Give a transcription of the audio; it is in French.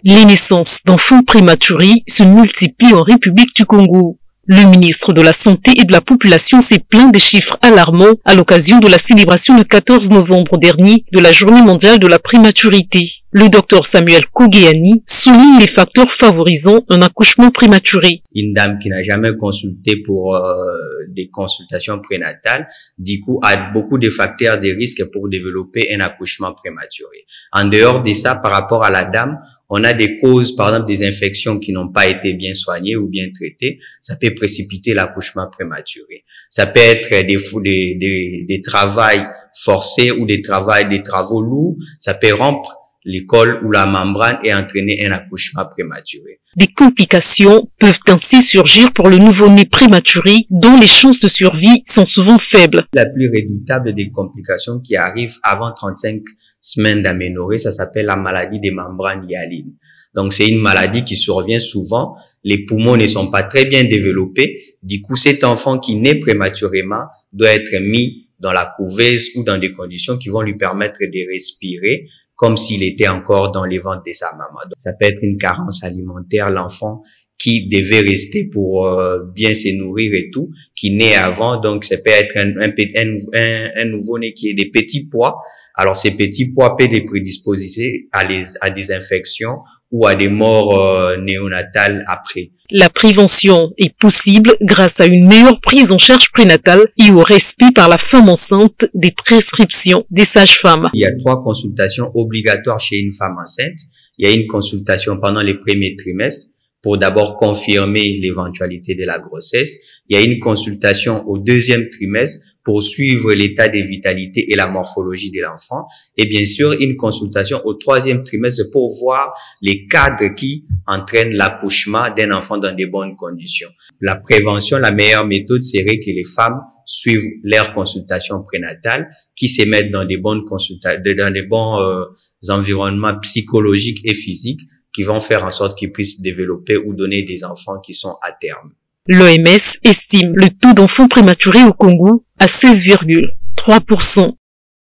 Les naissances d'enfants prématurés se multiplient en République du Congo. Le ministre de la Santé et de la Population s'est plaint des chiffres alarmants à l'occasion de la célébration le 14 novembre dernier de la Journée mondiale de la prématurité. Le docteur Samuel Kogéani souligne les facteurs favorisant un accouchement prématuré. Une dame qui n'a jamais consulté pour des consultations prénatales, du coup, a beaucoup de facteurs de risque pour développer un accouchement prématuré. En dehors de ça, par rapport à la dame, on a des causes, par exemple, des infections qui n'ont pas été bien soignées ou bien traitées. Ça peut précipiter l'accouchement prématuré. Ça peut être des travails forcés ou des travaux lourds. Ça peut rompre le col ou la membrane et entraîner un accouchement prématuré. Des complications peuvent ainsi surgir pour le nouveau-né prématuré dont les chances de survie sont souvent faibles. La plus redoutable des complications qui arrivent avant 35 semaines d'aménorrhée, ça s'appelle la maladie des membranes hyalines. Donc c'est une maladie qui survient souvent, les poumons ne sont pas très bien développés, du coup cet enfant qui naît prématurément doit être mis dans la couveuse ou dans des conditions qui vont lui permettre de respirer comme s'il était encore dans les ventres de sa maman. Donc, ça peut être une carence alimentaire, l'enfant qui devait rester pour bien se nourrir et tout, qui naît avant, donc ça peut être un nouveau-né qui est des petits poids. Alors ces petits poids peuvent les prédisposer à des infections ou à des morts néonatales après. La prévention est possible grâce à une meilleure prise en charge prénatale et au respect par la femme enceinte des prescriptions des sages-femmes. Il y a 3 consultations obligatoires chez une femme enceinte. Il y a une consultation pendant les premiers trimestres pour d'abord confirmer l'éventualité de la grossesse. Il y a une consultation au 2e trimestre pour suivre l'état de vitalité et la morphologie de l'enfant. Et bien sûr, une consultation au 3e trimestre pour voir les cadres qui entraînent l'accouchement d'un enfant dans de bonnes conditions. La prévention, la meilleure méthode serait que les femmes suivent leur consultation prénatale, qui se mettent dans des bonnes dans des bons environnements psychologiques et physiques qui vont faire en sorte qu'ils puissent développer ou donner des enfants qui sont à terme. L'OMS estime le taux d'enfants prématurés au Congo à 16,3%.